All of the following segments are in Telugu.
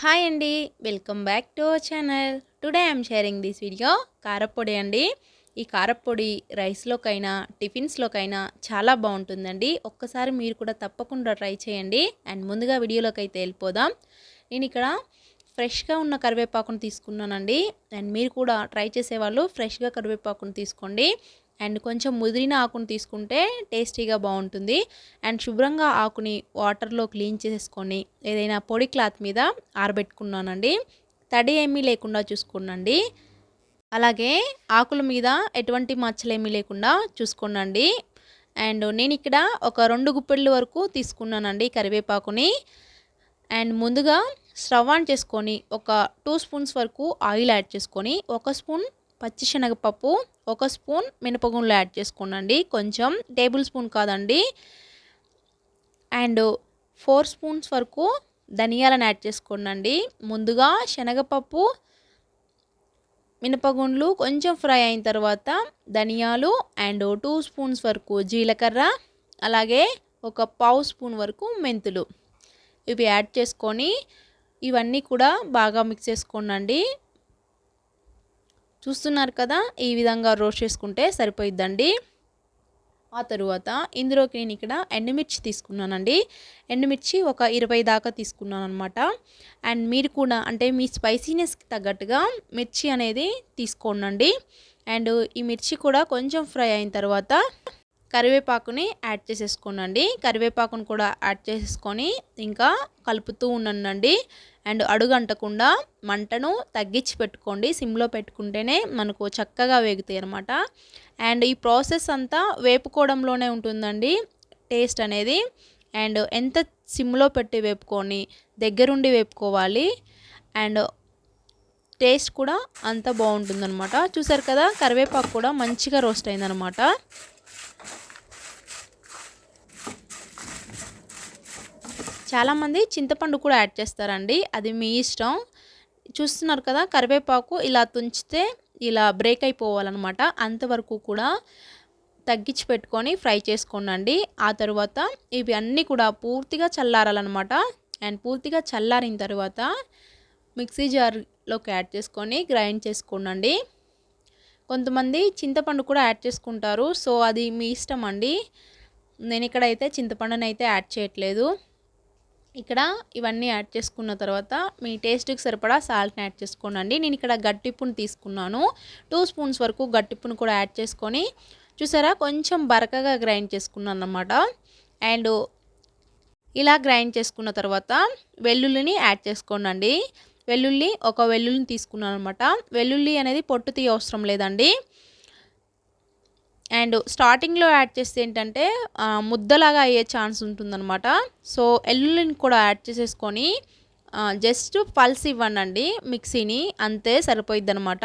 హాయ్ అండి, welcome back to our channel. Today I'm sharing this video కారప్పొడి అండి. ఈ కారప్పొడి రైస్లోకైనా టిఫిన్స్లోకైనా చాలా బాగుంటుందండి. ఒక్కసారి మీరు కూడా తప్పకుండా ట్రై చేయండి. అండ్ ముందుగా వీడియోలోకి అయితే వెళ్ళిపోదాం. నేను ఇక్కడ ఫ్రెష్గా ఉన్న కరివేపాకును తీసుకున్నానండి. అండ్ మీరు కూడా ట్రై చేసేవాళ్ళు ఫ్రెష్గా కరివేపాకును తీసుకోండి. అండ్ కొంచెం ముదిరిన ఆకును తీసుకుంటే టేస్టీగా బాగుంటుంది. అండ్ శుభ్రంగా ఆకుని వాటర్లో క్లీన్ చేసుకొని ఏదైనా పొడి క్లాత్ మీద ఆరబెట్టుకున్నానండి. తడి ఏమీ లేకుండా చూసుకోండి. అలాగే ఆకుల మీద ఎటువంటి మచ్చలేమీ లేకుండా చూసుకోండి. అండ్ నేను ఇక్కడ ఒక 2 గుప్పెళ్ళ వరకు తీసుకున్నానండి కరివేపాకుని. అండ్ ముందుగా స్టవ్ ఆన్ చేసుకొని ఒక 2 స్పూన్స్ వరకు ఆయిల్ యాడ్ చేసుకొని 1 స్పూన్ పచ్చిశనగపప్పు, 1 స్పూన్ మినపగుండ్లు యాడ్ చేసుకోండి. కొంచెం టేబుల్ స్పూన్ కాదండి. అండ్ 4 స్పూన్స్ వరకు ధనియాలను యాడ్ చేసుకోండి. ముందుగా శనగపప్పు, మినపగుండ్లు కొంచెం ఫ్రై అయిన తర్వాత ధనియాలు అండ్ 2 స్పూన్స్ వరకు జీలకర్ర, అలాగే ఒక 1/2 స్పూన్ వరకు మెంతులు ఇవి యాడ్ చేసుకొని ఇవన్నీ కూడా బాగా మిక్స్ చేసుకోండి. చూస్తున్నారు కదా, ఈ విధంగా రోస్ట్ చేసుకుంటే సరిపోయిద్దండి. ఆ తరువాత ఇందులోకి నేను ఇక్కడ ఎండుమిర్చి తీసుకున్నానండి. ఎండుమిర్చి ఒక 20 దాకా తీసుకున్నాను అనమాట. అండ్ మీరు కూడా అంటే మీ స్పైసీనెస్కి తగ్గట్టుగా మిర్చి అనేది తీసుకోండి. అండ్ ఈ మిర్చి కూడా కొంచెం ఫ్రై అయిన తర్వాత కరివేపాకుని యాడ్ చేసేసుకోండి. కరివేపాకును కూడా యాడ్ చేసేసుకొని ఇంకా కలుపుతూ ఉండండి. అండ్ అడుగంటకుండా మంటను తగ్గించి పెట్టుకోండి. సిమ్లో పెట్టుకుంటేనే మనకు చక్కగా వేగుతాయి అన్నమాట. అండ్ ఈ ప్రాసెస్ అంతా వేపుకోవడంలోనే ఉంటుందండి టేస్ట్ అనేది. అండ్ ఎంత సిమ్లో పెట్టి వేపుకొని దగ్గరుండి వేపుకోవాలి. అండ్ టేస్ట్ కూడా అంత బాగుంటుందన్నమాట. చూసారు కదా, కరివేపాకు కూడా మంచిగా రోస్ట్ అయిందనమాట. చాలామంది చింతపండు కూడా యాడ్ చేస్తారండి, అది మీ ఇష్టం. చూస్తున్నారు కదా, కరివేపాకు ఇలా తుంచితే ఇలా బ్రేక్ అయిపోవాలన్నమాట. అంతవరకు కూడా తగ్గించి పెట్టుకొని ఫ్రై చేసుకోండి. ఆ తర్వాత ఇవి అన్నీ కూడా పూర్తిగా చల్లారాలన్నమాట. అండ్ పూర్తిగా చల్లారిన తర్వాత మిక్సీ జార్లోకి యాడ్ చేసుకొని గ్రైండ్ చేసుకోండి. కొంతమంది చింతపండు కూడా యాడ్ చేసుకుంటారు, సో అది మీ ఇష్టం అండి. నేను ఇక్కడైతే చింతపండుని అయితే యాడ్ చేయట్లేదు. ఇక్కడ ఇవన్నీ యాడ్ చేసుకున్న తర్వాత మీ టేస్ట్కి సరిపడా సాల్ట్ని యాడ్ చేసుకోండి. నేను ఇక్కడ గట్టిప్పును తీసుకున్నాను. 2 స్పూన్స్ వరకు గట్టిప్పును కూడా యాడ్ చేసుకొని చూసారా కొంచెం బరకగా గ్రైండ్ చేసుకున్నాను అన్నమాట. అండ్ ఇలా గ్రైండ్ చేసుకున్న తర్వాత వెల్లుల్లిని యాడ్ చేసుకోండి. ఒక వెల్లుల్లిని తీసుకున్నాను అనమాట. వెల్లుల్లి అనేది పొట్టు తీయ అవసరం లేదండి. అండ్ స్టార్టింగ్లో యాడ్ చేస్తే ఏంటంటే ముద్దలాగా అయ్యే ఛాన్స్ ఉంటుందన్నమాట. సో వెల్లుల్లిని కూడా యాడ్ చేసేసుకొని జస్ట్ పల్స్ ఇవ్వండి మిక్సీని, అంతే సరిపోయిద్ది అనమాట.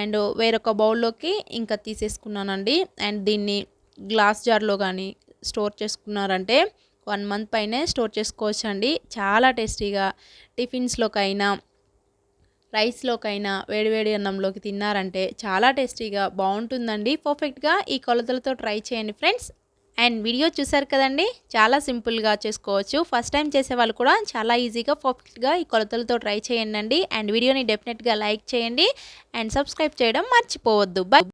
అండ్ వేరొక బౌల్లోకి ఇంకా తీసేసుకున్నానండి. అండ్ దీన్ని గ్లాస్ జార్లో కానీ స్టోర్ చేసుకున్నారంటే 1 మంత్ పైనే స్టోర్ చేసుకోవచ్చండి. చాలా టేస్టీగా టిఫిన్స్లోకైనా రైస్లోకైనా వేడివేడి అన్నంలోకి తిన్నారంటే చాలా టేస్టీగా బాగుంటుందండి. పర్ఫెక్ట్గా ఈ కొలతలతో ట్రై చేయండి ఫ్రెండ్స్. అండ్ వీడియో చూసారు కదండి, చాలా సింపుల్గా చేసుకోవచ్చు. ఫస్ట్ టైం చేసేవాళ్ళు కూడా చాలా ఈజీగా పర్ఫెక్ట్గా ఈ కొలతలతో ట్రై చేయండి. అండ్ వీడియోని డెఫినెట్గా లైక్ చేయండి అండ్ సబ్స్క్రైబ్ చేయడం మర్చిపోవద్దు. బై.